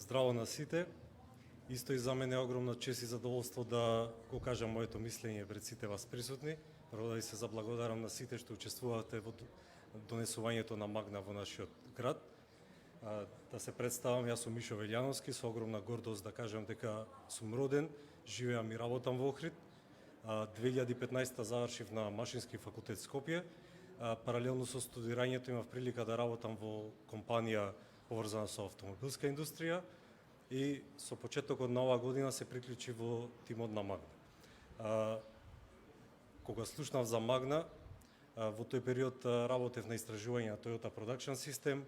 Здраво на сите. Исто и за мене е огромна чест и задоволство да го кажам моето мислење пред сите вас присутни. Прво да ви се заблагодарам на сите што учествувате во донесувањето на Магна во нашиот град. Да се представам, јас сум Мишо Велјановски, со огромна гордост да кажам дека сум роден, живеам и работам во Охрид. 2015 завршив на Машински факултет Скопје. Паралелно со студирањето имав прилика да работам во компанија поврзана со автомобилска индустрија и со почетокот на оваа година се приклучи во тимот на Магна. Кога слушнав за Магна, во тој период работев на истражување на Toyota Production System,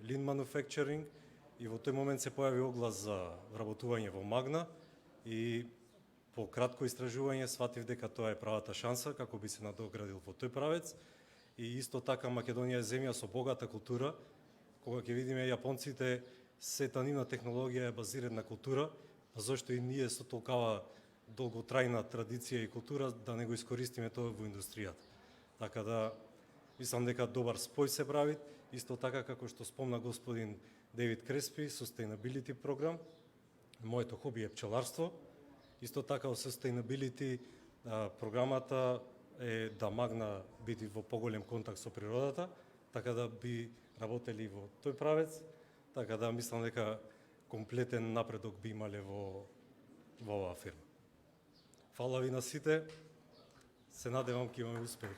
Lean Manufacturing и во тој момент се појави оглас за вработување во Магна и по кратко истражување сватив дека тоа е правата шанса како би се надоградил во тој правец. И исто така Македонија е земја со богата култура. Кога ќе видиме јапонците, сета нивна технологија е базирана на култура, а зошто и ние со толкава долготрајна традиција и култура да не го искористиме тоа во индустријата. Така да мислам дека добар спој се прави, исто така како што спомна господин Девид Креспи, Sustainability програм. Моето хоби е пчеларство. Исто така во Sustainability програмата е да Магна биде во поголем контакт со природата, така да би работели во тој правец, така да мислам дека комплетен напредок би имале во оваа фирма. Фала ви на сите, се надевам ќе имаме успех.